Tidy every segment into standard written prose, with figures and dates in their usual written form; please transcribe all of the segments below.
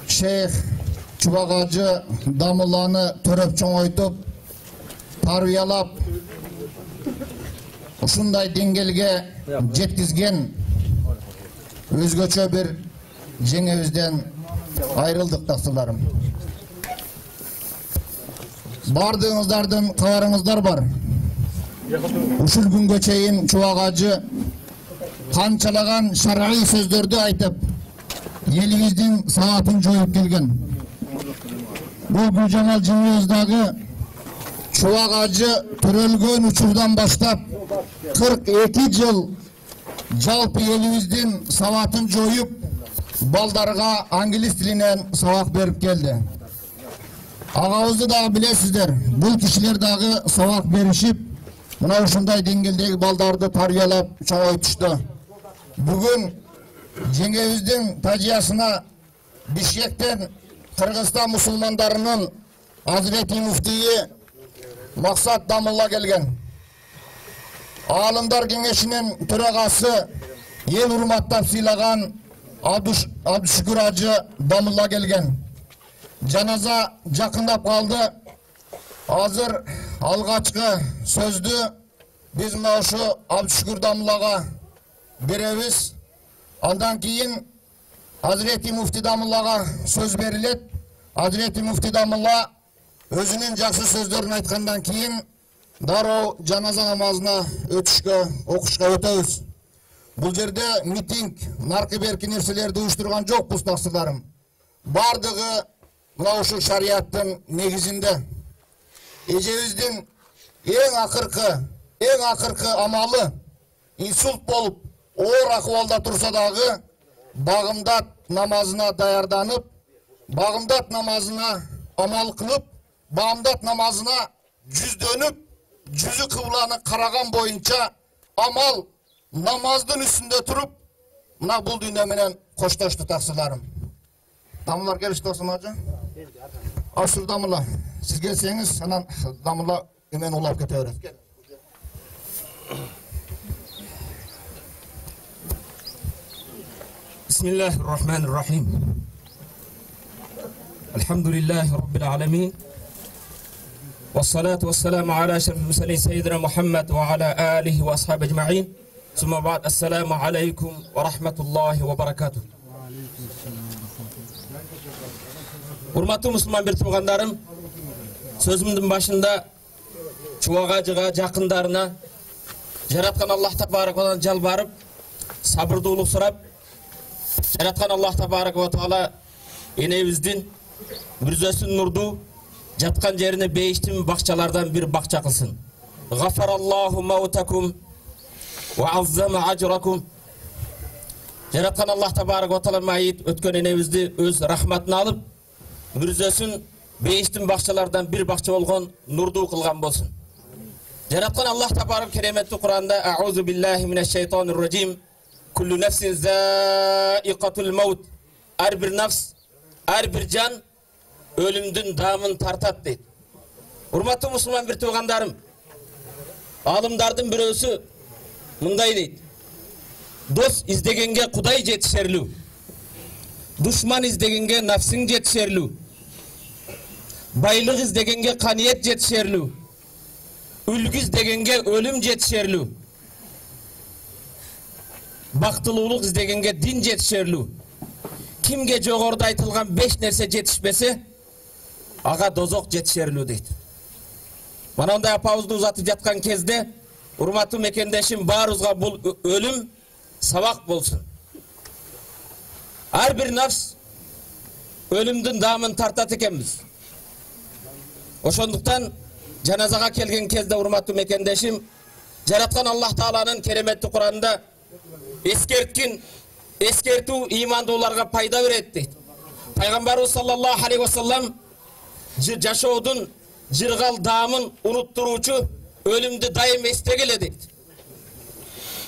Şeyh Çubakacı Damullanı töröp çoğoytup, tarbiyalap, ушундай деңгээлге жеткизген өзгөчө бир жеңебизден айрылдык тактырларым. Бардыгыңыздардын кабарыңыздар бар. Ушул күнгө чейин Чубакажы канчалаган шар'ий сөздөрдү айтып, элибиздин саатын жоюп келген. Бул Гүлжамал жыйыбыздагы Чубакажы төрөлгөн учурдан баштап 42 жыл жалпы элибиздин сабатын жоюп, балдарга англис тилинен сабак берип келди. Агабызды дагы билесиздер, бул кишилер дагы сабак беришип, мына ушундай деңгээлдеги балдарды тарбиялап чоңойтушту. Бүгүн жеңебиздин тажиясына Бишкектен Кыргызстан мусулмандарынын Азирети муфтийи Максат Дамулла келген. Алымдар кеңешинин төрагасы эл урматтап сыйлаган Абдушүкүр ажы Дамулла келген. Жаназа жакындап калды. Азыр алгачкы сөздү биз мына ушу Абдушүкүр Дамуллага беребиз. Андан кийин Азирети муфти Дамуллага сөз берилет. Азирети муфти Дамулла өзүнүн жакшы сөздөрүн айткандан кийин дароо жаназа намазына окушка өтөбүз. Бул жерде митинг, наркы берки нерселерди уюштурган жокпуз тактырларым. Бардыгы мына ушул шарияттын негизинде. Эжебиздин эң акыркы амалы инсульт болуп, оор акыбалда турса дагы багымдат намазына даярданып, багымдат намазына амал кылып, багымдат намазына жүздөнүп, жүзү кыбланы караган боюнча амал намаздын үстүндө туруп, мына бул дүйнө менен коштошту тактырларым. Дамуллар келишти болсун ажы? Ашыр Дамулла, сиз келсеңиз, анан Дамулла эмен улап кете берет. Bismillahirrahmanirrahim. Elhamdülillahi Rabbil alemin. Vessalatu vesselamu ala şerefil murselin seyyidina Muhammed ve ala alihi ve ashabi ecma'in. Summa ba'd, esselamu aleykum ve rahmetullahi ve berekatuh. Hurmatlı Müslüman bir tuğanlarım, sözümün başında Çubakacıga, jakınlarına, Jaratkan Allah Tebarek ve Teala jalbarıp, sabırdıuluk surap, Jaratkan Allah Tebarek ve Teala enebizden mürzösün nurdu, жатқан жеріне бейіштің бақчалардан бір бақча қылсын. Ғафараллаху маутакум ва аззама ажракум. Жаратқан Аллах Табарак ва Таала майит өткен енебізді өз рахматын алып, мүрзөсін бейіштің бақчалардан бір бақча болған нұрду қылған болсын. Жаратқан Аллах Табарак кереметті Құранда аузу биллахи минаш-шайтанир раджим. Kullu nefsin zaiqatul maut. Her bir nefs, her bir can ölümdün damın tartat deydi. Hurmatlı Müslüman bir tuğandarım, alımdardın birösü mınday deydi. Dost izdegenge Kuday jetişerlü, düşman izdegenge nafsing jetişerlü, baylık izdegenge kaniyet jetişerlü, ülgü izdegenge ölüm jetişerlü, baktılуулuk izdegenge din jetişerlü. Kimge jogorda aytılgan 5 nerse jetişpese ağa dozok jetişerlü deydi. Mana onday apabızды uzatып жатқан кезде, урматтуу мекендешим, баарыбызга бул ölüm сабак болсун. Ар бир nafs ölümdүн дамын тартат экенбиз. Ошондуктан жаназага келген кезде, урматтуу мекендешим, жараткан Аллах Тааланын кереметти Куранында ескертүү имандууларга пайда берет дейт. Пайгамбарыбыз саллаллаху алейхи ва саллам жашоодун жыргал дамын уnuttуруучу ölümdү дайым эстегиле дейт.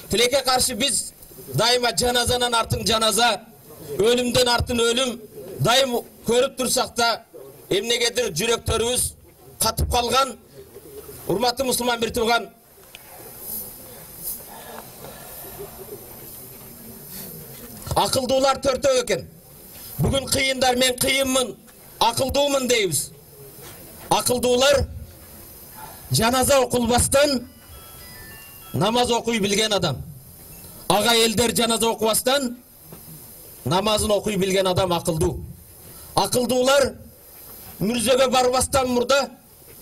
Тилекке каршы биз дайыма жаназанан артын жаназа, ölümden артын ölüm, дайым көрүп турсак да эмнегедир жүрөктөрүбүз катып калган. Урматтуу мусулман бир тууган, акылдуулар төртөө экен. Бүгүн кыйындар, мен кыйынмын, акылдуумун дейбиз. Акылдуулар жаназа окулбастан намаз окуй билген адам. Ага элдер жаназа окубастан намазын окуй билген адам акылдуу. Акылдуулар мүрзөгө барбастан мурда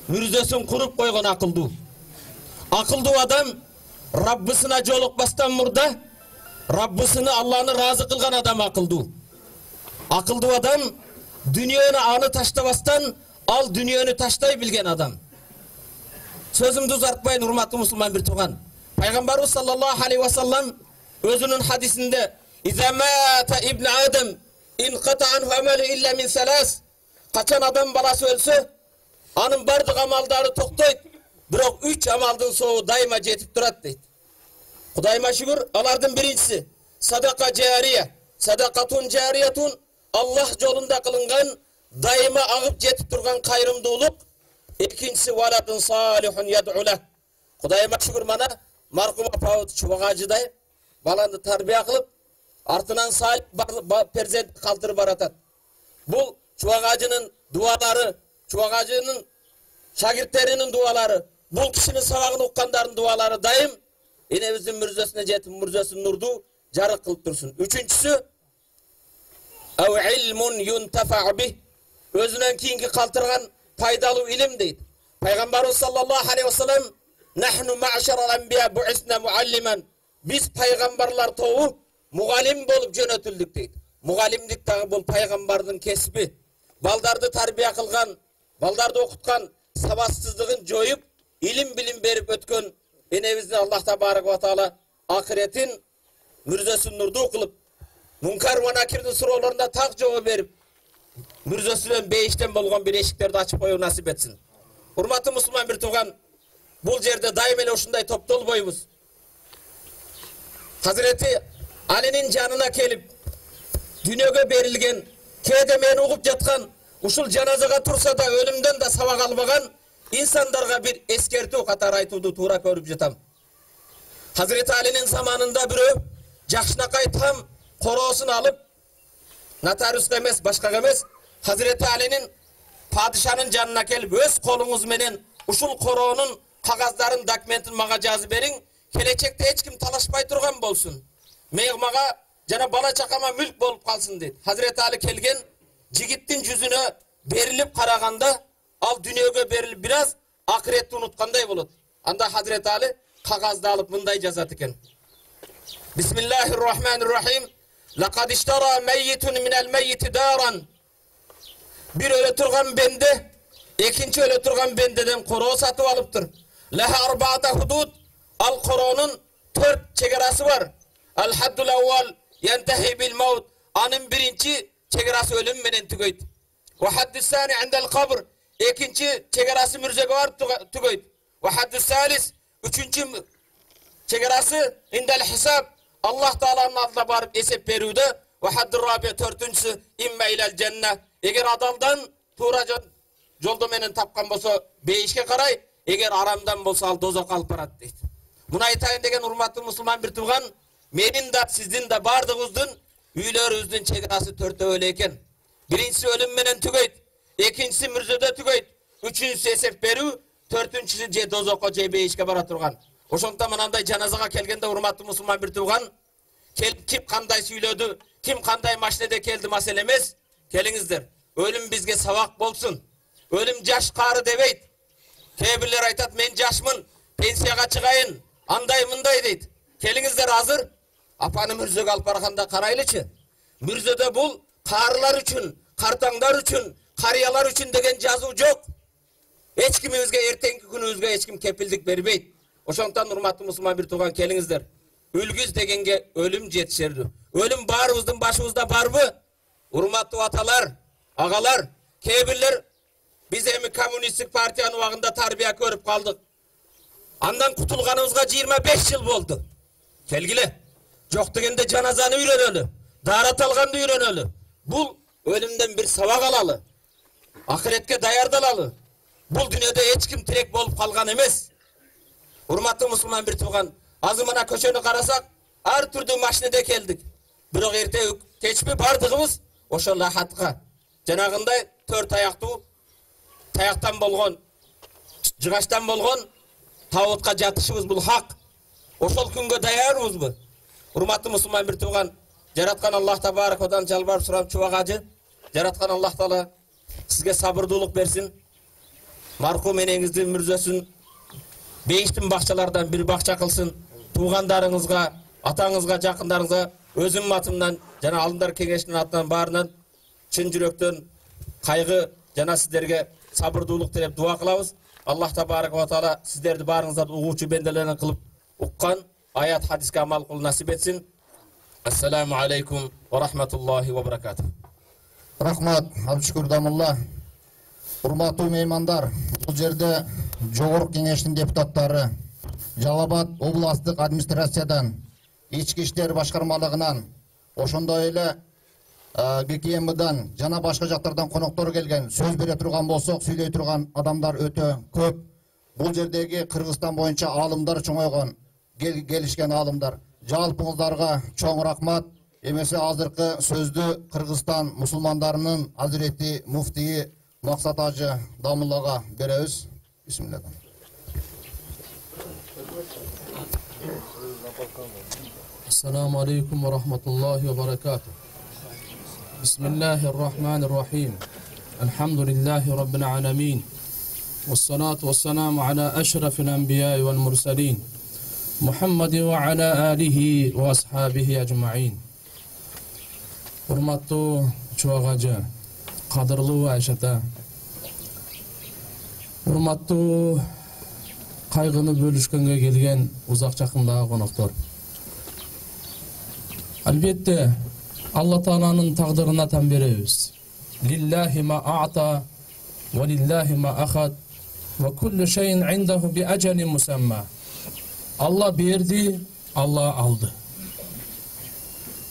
мүрзөсүн куруп койгон акылдуу. Акылдуу адам Раббысына жолукпастан мурда Раббысыны, Алланы разы кылган адам акылдуу. Акылдуу адам дүниөнү аны таштабастан ал дүниөнү таштай билген адам. Сөзүмдү узартпайын, урматтуу мусулман бир тууган. Пайгамбарыбыз саллаллаху алейхи ва саллам өзүнүн хадисинде "Иза мата ибн Адам инқата анху амалу илля мин салас". Качан адам баласы өлсө, анын бардык амалдары токтойт, бирок 3 амалдын соогу дайыма жетип турат дейт. Кудайыма шүгүр, алардын биринчиси садака жария, садакатун жариятун, Аллах жолунда кылынган дайыма агып жетип турган кайрымдуулук. Экинчиси валадун салихун яд'ула. Кудайыма шүгүр, мана маркум апабыз чубагажыдай баланы тарбия кылып, артынан салих перзент калтырып баратат. Бул чубагажынын дуалары, чубагажынын шагирттеринин дуалары, бул кишинин сабагын уккандардын дуалары дайым энебиздин мүрзөсүнө жетип, мүрзөсүн нурдуу жарык кылып турсун. Үчүнчүсү ау илмун юнтафа бих, өзүнөн кийинки калтырган пайдалуу илим дейт. Пайгамбарыбыз саллаллаху алейхи ва саллам нахну ма'шарал анбия бу'исна муаллиман, биз пайгамбарлар тобу мугалим болуп жөнөтүлдүк дейт. Мугалимдик дагы бул пайгамбардын кесиби. Балдарды тарбия кылган, балдарды окуткан, сабатсыздыгын жоюп, илим билим берип өткөн энебиздин Аллах табарак ва таала акыретин мүрзөсүн нурдуу кылып, мункар ва накирдин суроолорунда так жооп берип, мүрзөсүнөн бейиштен болгон бир эшиктерди ачып коюу насип этсин. Урматтуу мусулман бир тууган, бул жерде дайым эле ушундай топтолбойбуз. Hazreti Ali'nin canına kelip dünöge berilgen, kede meni ugup jatkan, uşul janazaga tursa da ölümden de sabak albagan insanlarga bir eskertүү katары айтууду туура көрүп жатам. Hazreti Ali'nin zamanında biri Jakşınakay tam koroosун alıp, notariuska emes, başka emes, Hazreti Ali'nin padişanın janına kelip, öz kolunuz menen uşul koroonun kagazdарын, dokumentin maga жазып бериң, келечекте эч ким талашпай турган болсун. Мен мага жана бала чакама мүлк болуп калсын дейт. Hazreti Ali келген жигиттин жүзүнө берилип караганда, ал дүнөөгө берилип бираз акыретти унуткандай болот. Анда Hazreti Ali кагазды алып мындай жазат экен. Bismillahirrahmanirrahim. Laqad ishtara mayyitun minal mayyiti daran. Bir ölü turgan bende, ikinci ölü turgan bendeden koroo satıp alıptır. Laha arba'ata hudud. Al koronun 4 çegerası var. Al haddul evvel yentehi bil maut. Anın birinci çegerası ölüm menen tügeyt. Ve haddus sani indel kabr. İkinci çegerası mürzege var tügeyt. Ve haddus salis. Üçüncü çegerası indel hisab. Allah Teala'nın adına barıp esep berüde. Ve haddur rabiye törtüncüsü imme ilel cennet. Eğer adamdan tuğra joldu menen tapkan bolsa beyişke karay. Eğer aramdan bolsa al dozak alıp barat deydi. Bunu aytayın degen urmattуу musulman bir tuğan, menin de sizdin de bardığınыздın üylörüzdün çegerası törtö öyle eken. Birincisi ölüm menen tügeyt, ikincisi mürzöde tügeyt, üçüncüsü esep berүү, törtüncüsü je dozokko je beyişke bara turgan. Oşontан mınандай janazaga kelgende urmattуу musulman bir tuğan, kim kanday süylödü, kim kanday maşinede keldi masele emes, keliңиздер. Ölüm bizge sabak bolsun. Ölüm jaş kары debeyt. Kebirler aytat, men jaşmın, pensiyaga çıkayın, anday mınday deyt. Keliңиздер hazır. Apanı mürzöge alıp barakanda karaylıçı. Mürzöde bul karılar üçün, kartanglar üçün, kariyalar üçün degen жазуу jok. Hiç kimimizge ertenki günümüzge hiç kim kepildik beribeyt. Oşontан urmattуу musulman bir tuğan keliңиздер. Ülgüz degenge ölüm jetişerdi. Ölüm barыбыздын başımızda barбы? Urmattуу atalar, agalar, kebirler biz emi komünistik partiyanın ubagында tarbiya көрүp kaldık. Andan kutulganımızga 25 yıl boldu. Kelgile. Жоқ дегенде жаназаны үйрөнөлү. Daarat alганды үйрөнөлү. Бул ölümden bir sabak alalı, ahiretke dayardalalı. Бұл дүниеде ешкім тірек болып қалған емес. Урматтуу мусулман бир тууган, азыр мына көчөнү карасак, ар түрдүү машинеде келдик. Бирок эрте кечпи бардыгыбыз ошол рахатка, жанагындай төрт аяктуу, таяктан болгон, жыгачтан болгон табутка жатышыбыз бул хак. Ошол күнгө даярбызбы? Урматтуу мусулман бир тууган, жараткан Аллах табаракадан жалбарып сурам чубагажы, жараткан Аллах Таала сизге сабырдуулук берсин. Марқум энеңиздин мүрзөсүн бейиштин бакчалардан бир бакча кылсын. Туугандарыңызга, атаңызга, жакындарыңызга өзүм атымдан жана алымдар кеңешинин атынан баарынан чын жүрөктөн кайгы жана сиздерге сабырдуулук тилеп дуа кылабыз. Аллах табарак ва таала сиздерди баарыңыздарды угуучу бенделерин кылып уккан аят хадиске амал кылуу насип этсин. Ассаламу алейкум ва рахматуллахи ва баракатуh. Рахмат, Абдушкур Дамулла. Урматтуу меймандар, бул жерде жогорку кеңештин депутаттары, Жалал Абад областтык администрациядан, ички иштер башкармалыгынан, ошондой эле ГКМдан жана башка жактардан коноктор келген, сөз бере турган болсок, сүйлөй турган адамдар өтө көп. Бул жердеги Кыргызстан боюнча аалымдар чоңойгон, келишкен аалымдар. Жалпыңыздарга чоң рахмат. Эмесе азыркы сөздү Кыргызстан мусулмандарынын азирети муфтии Мақсат Ажы Дамуллага беребиз. Бисмилlah. Assalamu alaikum wa rahmatullahi wa barakatuh. Bismillahirrahmanirrahim. Alhamdulillahi rabbil alamin. Wassalatu wassalamu ala ashrafil anbiya'i wal mursalin. Muhammadin wa ala alihi wa ashabihi ajma'in. Hurmattуу чубагажы, кадырлуу Айшата, урматтуу кайгыны бөлүшкөнгө келген узак жакындагы коноктор. Албетте, Алла Тааланын тагдырына тан беребиз. Лиллахи ма а'та ва лиллахи ма ахад ва куллу шейин индаху би ажалин мусамма. Алла берди, Алла алды.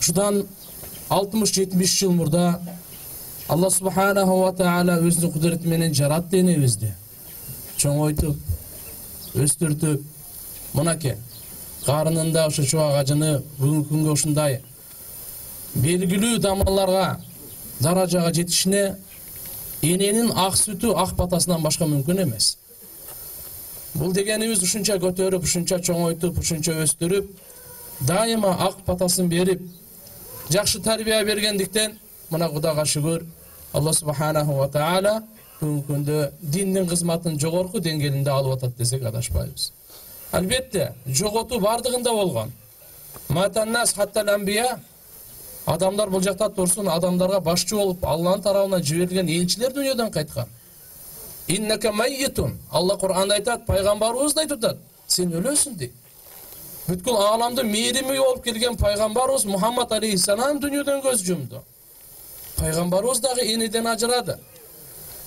Шудан 60-70 жыл мурда Алла Субханаху ва Таала өзүнүн кудурети менен жаратты энебизди. Чоңойтуп, өстүртүп, мынакей карынында ошо чубагажыны бүгүнкү күнгө ушундай белгилүү дамаларга, даражага жетишине эненин ак сүтү, ак батасынан башка мүмкүн эмес. Бул дегенибиз ушунча көтөрүп, ушунча чоңойтуп, ушунча өстүрүп, дайыма ак батасын берип, жакшы тарбия бергендиктен мына Кудайга шүгүр, Алла Субханаху ва Таала бүгүнкү күндө диндин кызматын жогорку деңгээлинде алып атат десек адашпайбыз. Албетте, жоготуу бардыгында болгон. Матаннас хаттал анбия, адамдар бул жакта турсун, адамдарга башчы болуп, Алланын тарабынан жиберилген элчилер дүйнөдөн кайткан. Иннака маййтун. Алла Кур'анда айтат, пайгамбарыбыз да айтат, сен өлөсүң дейт. Бүткүл ааламды мээрими болуп келген пайгамбарыбыз Мухаммад алейхиссалам дүйнөдөн көз жумду. Пайгамбарыбыз дагы энеден ажырады.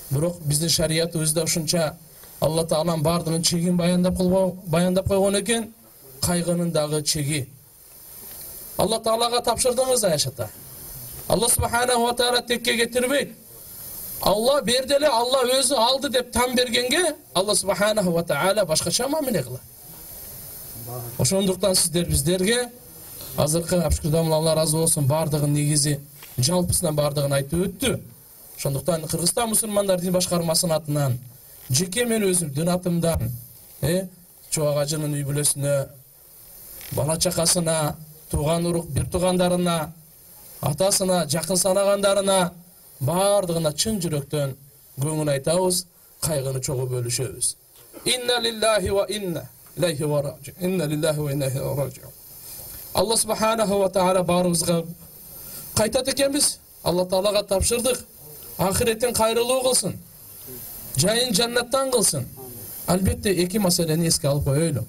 Бирок биздин шариятыбызда ушунча Алла Тааланын бардыгынын чегин баяндап койгон экен, кайгынын дагы чеги. Алла Таалага тапшырдыңыз Айшата. Алла Субханаху ва Таала текке кетирбейт. Алла берди эле, Алла өзү алды деп тан бергенге Алла Субханаху ва Таала башкача мамиле кылат. Ошондуктан сиздер биздерге азыркы Абшкырдам Алла разы болсун бардыгын негизи жалпысынан бардыгын айтып өттү. Ошондуктан Кыргызстан мусулмандар дин башкармасынын атынан, жеке мен өзүмдүн атымдан, чубагажынын үй бүлөсүнө, бала чакасына, тууган урук бир туугандарына, атасына, жакын санагандарына, бардыгына чын жүрөктөн көңүл айтабыз, кайгыны чогуу бөлүшөбүз. Инна лиллахи ва инна илейхи раджиун. Инна лиллахи ва инна илейхи раджиун. Алла Субханаху ва Таала баарыбызга кайтат экенбиз. Алла Таалага тапшырдык. Ахиреттин кайрылуу кылсын. Жайын жаннаттан кылсын. Албетте эки маселени эске алып коелу.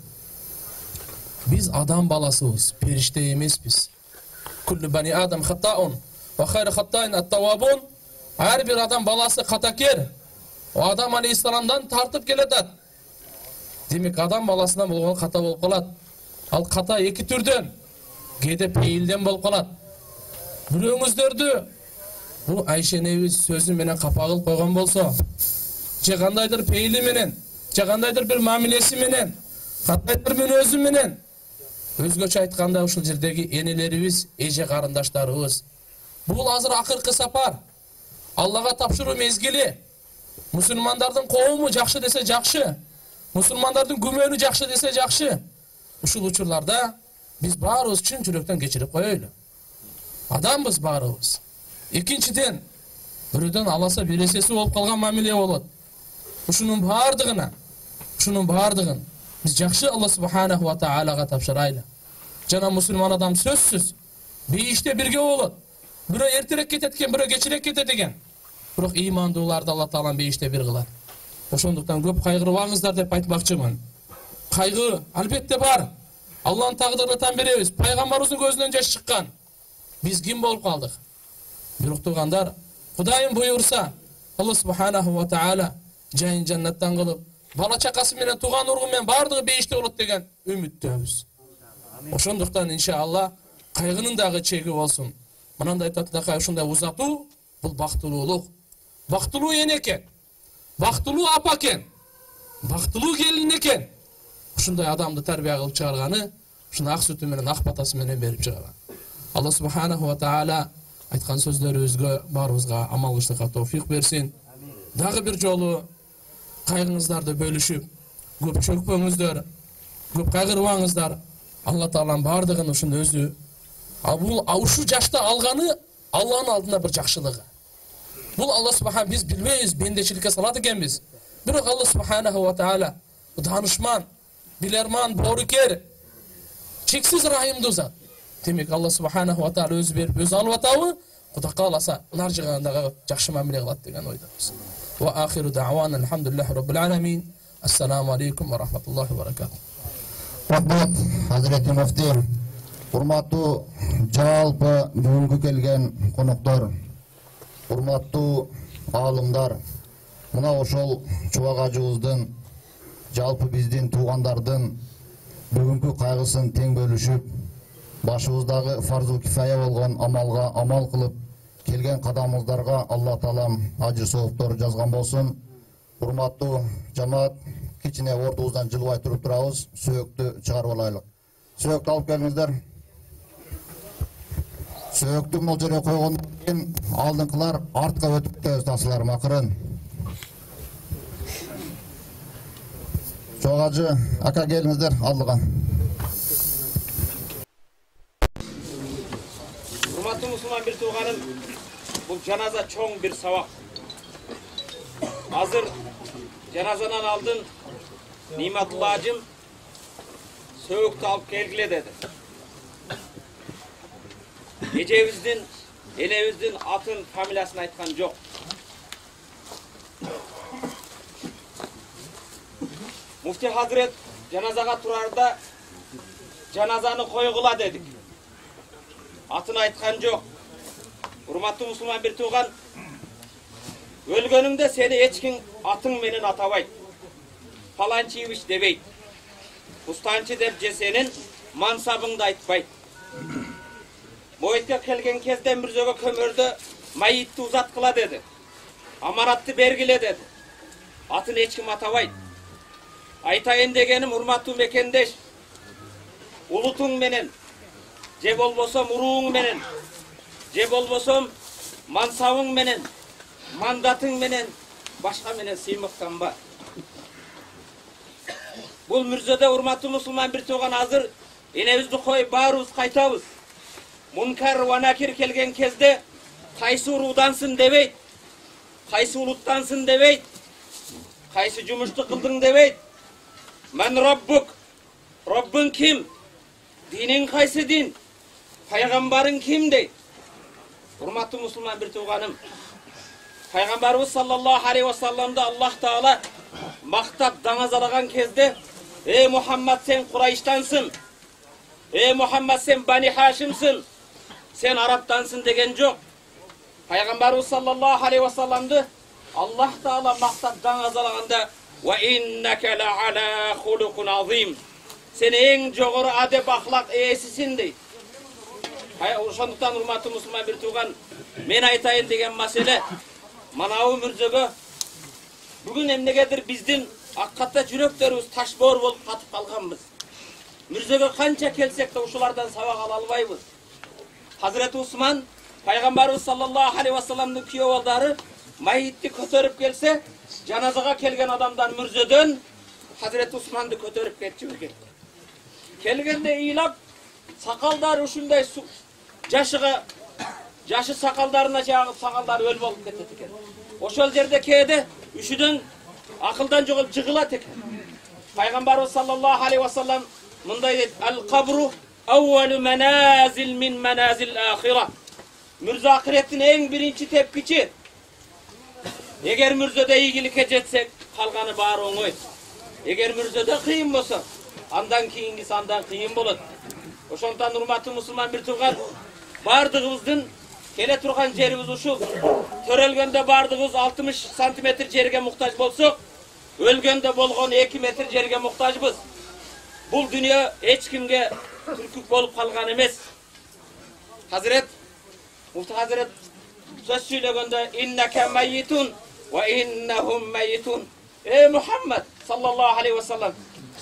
Биз адам баласыбыз, периште эмеспиз. Куллу бани адам хатаун ва хайру хатаин ат-тавабун. Ар бир адам баласы катакер. Адам алейхиссаламдан тартып келатат. Демек адам баласынан болгон ката болуп калат. Ал ката эки түрдөн. Кээде пейилден болуп калат. Бирөөңүздөрдү бул Айша энебиз сөзү менен капа кылып койгон болсо, же кандайдыр пейили менен, же кандайдыр бир мамилеси менен, кандайдыр мүнөзү менен, өзгөчө айтканда ушул жердеги энелерибиз, эже карындаштарыбыз, бул азыр акыркы сапар, Аллага тапшыруу мезгили. Мусулмандардын коому жакшы десе жакшы, мусулмандардын күмөнү жакшы десе жакшы. Ушул учурларда биз баарыбыз чын жүрөктөн кечирип коелу. Адамбыз баарыбыз. Экинчиден, бирөөдөн аласа бересеси болуп калган мамиле болот. Ушунун баардыгын биз жакшы Алла субханаху ва таалага тапшырайлы. Жана мусулман адам сөзсүз бейиште бирге болот. Бирөө эртерээк кетет экен, бирөө кечирээк кетет экен. Бирок ыймандууларды Алла таалам бейиште бир кылат. Ошондуктан көп кайгырбаңыздар деп айтмакчымын. Кайгы албетте бар. Алланын тагдырына tan беребиз. Пайгамбарыбыздын көзүнөн жаш чыккан. Биз ким болуп калдык? Бирок туугандар, Кудайым буйурса, Алла субханаху ва таала жайын жаннаттан кылып, бала чакасы менен тууган ургу менен бардыгы бейиште болот деген үмүттөбүз. Ошондуктан иншалла кайгынын дагы чеги болсун. Мынандай татакай ушундай узатуу бул бактылуулук. Бактылуу эне экен. Бактылуу апа экен. Бактылуу келин экен. Ушундай адамды тарбия кылып чыгарганы, ушуну ак сүтү менен ак батасы менен берип чыгарган. Алла субханаху ва таала айткан сөздөрүбүзгө баарыбызга амал кылышка товфик берсин. Дагы бир жолу кайгыңыздарды бөлүшүп, көп чөкпөңүздөр, көп кайгырбаңыздар. Алла таалам бардыгын ушун өзү бул ушу жашта алганы Алланын алдында бир жакшылыгы. Бул Алла субхан биз билбейбиз, бендечиликке салат экенбиз. Бирок Алла субханаху ва таала данышман, билерман, боорукер, чексиз райымдуу зат. Демек Алла субханаху ва таала өзү берип, өзү алып атабы, Кудай кааласа нар жагындагы жакшы мамиле кылат деген ойдобуз. Ва ахиру даъвана алхамдулиллахи rabbil alamin. Ассаламу алейкум ва рахматуллахи ва баракатух. Рахмат, Hazreti Mufti. Урматтуу жалпы бүгүнкү келген коноктор, урматтуу аалымдар, мына ошол Чубак ажыбыздын, жалпы биздин туугандардын бүгүнкү кайгысын тең бөлүшүп, башыбыздагы фарзу кифая болгон амалга амал кылып келген кадамыңыздарга Алла таалам ажыр сооптор жазган болсун. Урматтуу жамаат, кичине ордубуздан жылбай туруп турабыз, сөөктү чыгарып алайлык. Сөөктү алып келиңиздер. Сөөктү могул жерге койгондон кийин алдыңкылар артка өтүп кетебиз тасыларым акырын. Чоң ажы ака келиңиздер алдыга. Урматтуу мусулман бир тууганым, бул жаназа чоң бир сабак. Азыр жаназанан алдын Ниматулла ажым сөөктү алып келгиле деди. Эжебиздин, энебиздин атын, фамилиясын айткан жок. Муфти Хазрет жаназага турарда жаназаны койгула дедик. Атын айткан жок. Урматтуу мусулман бир тууган, өлгөнүңдө сени эч ким атың менен атабайт. Паланчиевич дебейт. Устанчы деп же сенин мансабыңды айтпайт. Мойтке келген кезде мирзөгө көмөрдө майитти узаткыла деди. Аманатты бергиле деди. Атын эч ким атабайт. Айтайын дегеним, урматтуу мекендеш, улутуң менен, же болбосом урууң менен, же болбосом мансабың менен, мандатың менен, башка менен сыймыктанба. Бул мүрзөдө урматтуу мусулман бир тууган азыр энебизди коюп баарыбыз кайтабыз. Мункар ва накир келген кезде кайсы уруудансың дебейт, кайсы улуттансың дебейт, кайсы жумушту кылдың дебейт. Мен Роббук, Роббың ким? Диниң кайсы дин? Пайгамбарың ким дейт? Урматтуу мусулман бир тууганым, Пайгамбарыбыз саллаллаху алейхи ва салламды Аллах таала мактап даңазалаган кезде, ey Muhammed sen Kurayş'tansın, ey Muhammed sen Bani Haşim'sin, sen Arap'tansın degen jok. Peygamberimiz sallallahu aleyhi ve sellem'di Allah Taala maktap dаңазалaganda ve inneke la ala hulukun azim. Sen en jogorу adep ahlak eğesisin deydi. Ошондуктан урматтуу мусулман бир тууган, мен айтайын деген маселе манабы мүрзөгө бүгүн эмнегедир биздин аккатта жүрөктөрүбүз ташбоор болуп катып калганбыз. Мүрзөгө канча келсек да ушулардан сабак ала албайбыз. Hazreti Усман, пайгамбарыбыз саллаллаху алейхи вассаламдын күйөө балдары майитти көтөрүп келсе, жаназага келген адамдан мүрзөдөн Hazreti Усманды көтөрүп кетчү экен. Келгенде ыйлап, сакалдары ушундай жашы сакалдарына жагып, сакалдары өл болуп кетет экен. Ошол жерде кээде үшүдөн акылдан жоголуп жыгылат экен. Пайгамбарыбыз саллаллаху алейхи вассалам мындай дейт: "Ал-кабру awwalu manazil min manazil ahira." Мүрзө акыреттин эң биринчи тепкичи. Эгер мүрзөдө ийгиликке жетсек, калганы баары оңой. Эгер мүрзөдө кыйын болсо, андан кийингиси андан кыйын болот. Ошондуктан урматтуу мусулман бир тууган, бардыгыбыздын келе турган жерибиз ушул. Төрөлгөндө бардыгыбыз 60 сантиметр жерге муктаж болсок, өлгөндө болгон 2 метр жерге муктажбыз. Бул дүйнө эч кимге түркүк болуп калган эмес. Муфти Hazret söz söylөгөндө "Innaka mayyitun wa innahum mayyitun." Ey Muhammed sallallahu aleyhi ve sellem,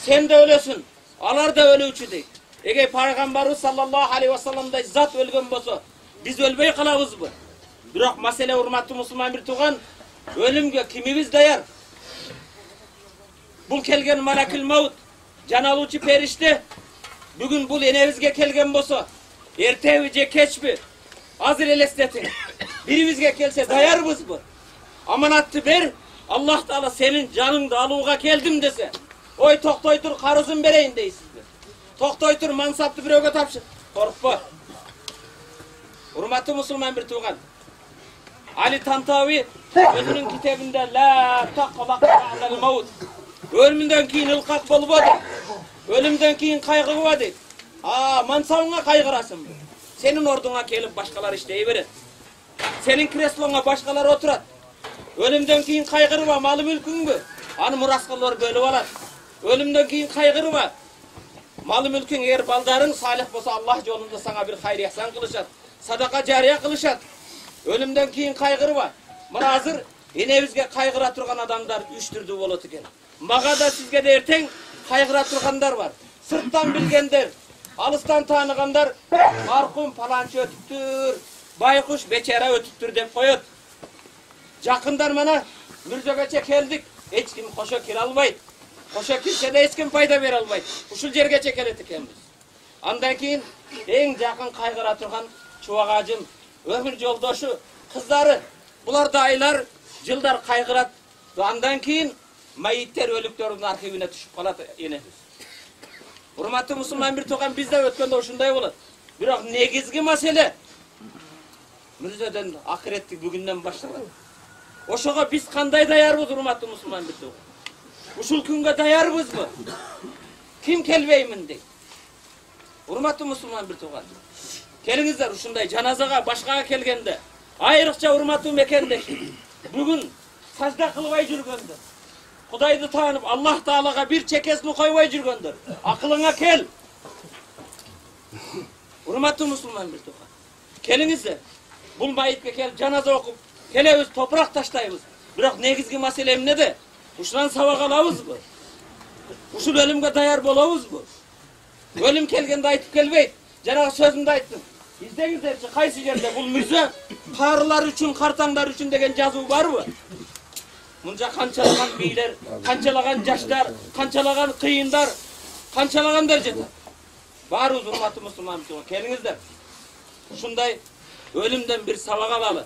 sen de ölөсүн, алар да өлүүчү дейт. Эгер пайгамбарыбыз саллаллаху алейхи ва салламдай зат өлгөн болсо, биз өлбөй калабызбы? Бирок маселе урматтуу мусулман бир тууган, өлүмгө кимибиз даяр? Бул келген малакил маут, жаналуучу периште, бүгүн бул энебизге келген болсо, эртеби же кечпи, азыр элестетиң. Бирибизге келсе даярбызбы? Аманатты бер, Аллах Таала сенин жаныңды алууга келдим десе, ой токтой тур, карызын берейин дейсизби? Токтой тур, мансапты бирөөгө тапшыр. Коркпо. Урматтуу мусулман бир тууган, Али Тантави өзүнүн китебинде "Ла тaqlaq ba'dal maut", өлүмдөн кийин ылкак болбоду, өлүмдөн кийин кайгырба дейт. Мансабыңа кайгырасыңбы? Senin orduna kelip başkalar işleyi verir. Senin kreslona başkalar oturat. Ölümden keyin kaygırma, malı mülkün mü? Anı muraskallar bölüp alar. Ölümden keyin kaygırma. Malı mülkün eğer baldarın salih bolsa Allah yolunda sana bir hayır ihsan kılışat. Sadaka cariye kılışat. Ölümden keyin kaygırma. Mana hazır enebizge kaygıra turgan adamlar 3 türlü bolat eken. Maga da sizge de erteң kaygıra turganlar var. Sırttan bilgenler, alıstan tanıganlar, marhum falançı ötüptür, baykuş beçera ötüptür dep koyot. Jakınдар mana Мүрзөгөчө келдик, эч ким кошо кире албайт. Кошо кирсе да эч ким пайда бере албайт. Ушул жергече келет экенбиз. Андан кийин эң жакын кайгыра турган чубагажым, өмүр жолдошу, кыздары, булар да айлар, жылдар кайгырат. Андан кийин майиттер өлүктөрдүн архивине түшүп калат энебиз. Урматтуу мусулман бир тууган, бизде өткөндө ушундай болот. Бирок негизги маселе Мүрзөдөн акыретти бүгүндөн башталат. Ошого биз кандай даярбыз, урматтуу мусулман бир тууган? Ушул күнгө даярбызбы? Ким келбеймин дейт? Урматтуу мусулман бир тууган, келиңиздер ушундай жаназага башкага келгенде, айрыкча урматтуу мекендеш, бүгүн сажда кылбай жүргөндөр, Кудайды таанып, Аллах Таалага бир чекесин койбой жүргөндөр, акылыңа кел. Урматтуу мусулман бир тууган, келиңиздер, бул майитке келип жаназа окуп, келебиз, топурак таштайбыз. Бирок негизги маселе эмнеде? Ушунан сабак алабызбы? Ушул өлүмгө даяр болобузбу? Өлүм келгенде айтып келбейт. Жанагы сөзүмдү айттым. Издеңиздерчи, кайсы жерде бул мүрзө карылар үчүн, картаңдар үчүн деген жазуу барбы? Мынча канчалаган бийлер, канчалаган жаштар, канчалаган кыйындар, канчалагандар жатат. Баарыбыз урматтуу мусулман, келиңиздер. Ушундай өлүмдөн бир сабак алалы.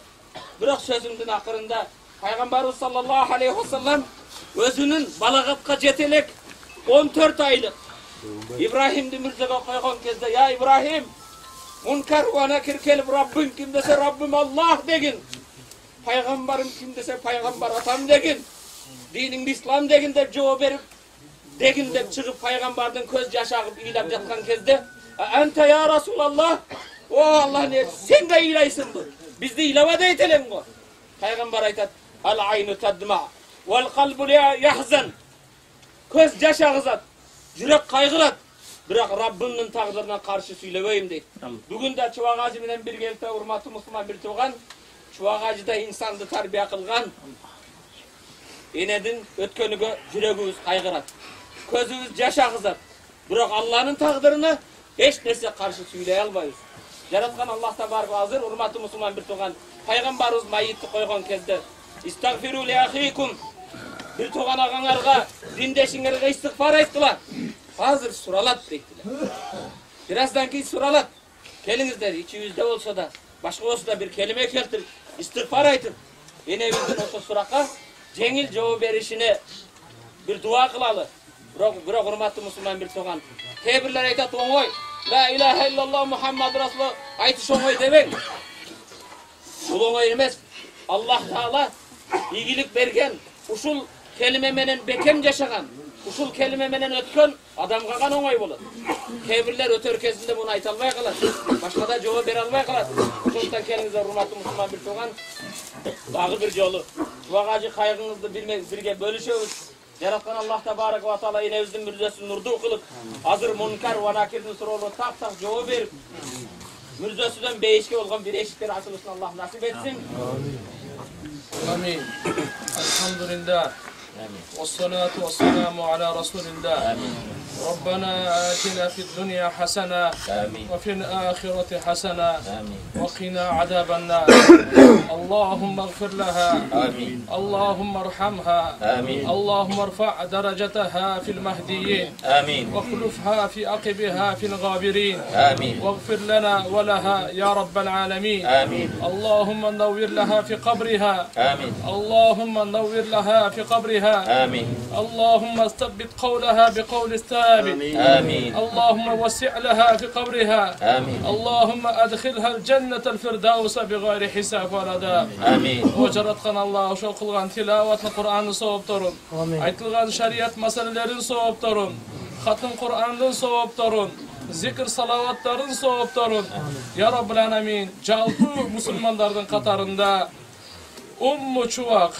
Бирок сөзүмдүн акырында пайгамбарыбыз саллаллаху алейхи ва саллам өзүнүн балагатка жете элек 14 айлык Ибрахимди мүрзөгө койгон кезде, "Я Ибрахим, мункар ва накир келип, Раббың ким десе Раббым Аллах дегин. Пайгамбарым ким десе пайгамбар атам дегин. Диниң ислам дегин" деп жооп берип, дегин деп чыгып пайгамбардын көз жашы агып ыйлап жаткан кезде, "Анта я Расулаллах, о Аллах не, сен да ыйлайсыңбы? Бизди ыйлаба дейт элең го." Пайгамбар айтат: "Ал-айну тадма, вал калбу яхзан." Көз жаш агызат, жүрөк кайгырат. Biroq Rabbimning taqdirine qarshi söylebeyim deydi. Bugün de Çubak Hacı bilen birgelikte hurmatly musulman bir tuğan, Çubak Hacı'da insandı tarbiya kılgan, enedin ötkönüge yüregimiz kaygırat, közümüz jaş agızat. Biroq Allah'ın taqdirine hiç nerse karşı söyley albayız. Yaratkan Allah tabarak hazır, hurmatly musulman bir tuğan, Peygamberimiz mayitni koygan kezde, İstagfiru li ahikum, bir tuğan ağalarga, dindeşinlerge istiğfar ettiler. Hazır suralat deydiler. Birazdan ki suralat. Kelinizler 200'de olsa da, başka olsa da bir kelime keltir, istiğfar aytır. Enebizin olsa suraka, cengil cevap verişine bir dua kılalı. Biroq hurmatly musulman bir tuğan. Kebirler aytat oňoy, la ilahe illallah Muhammed Rasulullah aytış oňoy debeng. Bul oňoy emes. Allah Taala iyilik bergen, uşul kelime menen bekem yaşagan, uşul kelime menen ötkön adam kagan oňoy bolar. Kebirler ötör kezinde bunu ayta albay kalat. Başka da cevap bere albay kalat. Uşuldan kelingizler hurmatly musulman bir tuğan. Dagı bir jolu. Çubak Hacı kaygıňyzdy birge bölüşebiz. Yaratkan Allah tabarak ve taala enebizin mürdesini nurdu kılıp, hazır munkar ve nakirden sorularına tak cevap verip, mürdesinden beşike olgan bir eşikleri açılışını Allah nasip etsin. Amin. Elhamdülillah. والصلاة والسلام على رسول الله. ربنا آتنا في الدنيا حسنة وفي الآخرة حسنة وقنا عذاب النار. اللهم اغفر لها، اللهم ارحمها، اللهم ارفع درجتها في المهديين، واخلفها في عقبها في الغابرين، واغفر لنا ولها يا رب العالمين. اللهم نور لها في قبرها، اللهم نور لها في قبرها، اللهم ثبت قولها بقول الثابت، اللهم وسع لها في قبرها، اللهم أدخلها الجنة الفردوس بغير حساب ولا عذاب. وجرتقن الله şol kılgan tilavatlı Kur'an'ı soğup durun. Aytılgan şeriat meselelerin soğup durun. Hatım Kur'an'ın soğup durun. Zikir salavatların soğup durun. Ya Rabbul Alemin, jalpı musulmanlardan katarında Ummu Çubak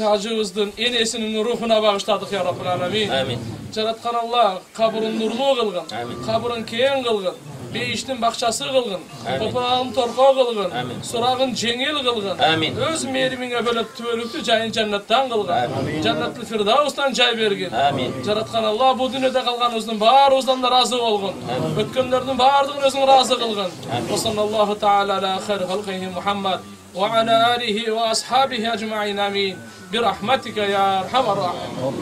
Hacı'mızın enesinin ruhuna bağışladık ya Rabbul Alemin. Jaratkan Allah kabrın nurlu kılgın, kabrın keyin kılgın, beyiştin bakçası kılgın, toprağın torpağı kılgın, surağın cengil kılgın, öz merimine böyle tüvelüktü cayın cennetten kılgın, cennetli firdavustan cay bergin. Jaratkan Allah bu dünyada kalganımızın barımızdan da razı olgun, ötkönlerinin bağırdığın özün razı kılgın. Ve sallallahu ta'ala ala khayr halqihi Muhammed وعلى آله وأصحابه أجمعين آمين برحمتك يا أرحم الراحمين.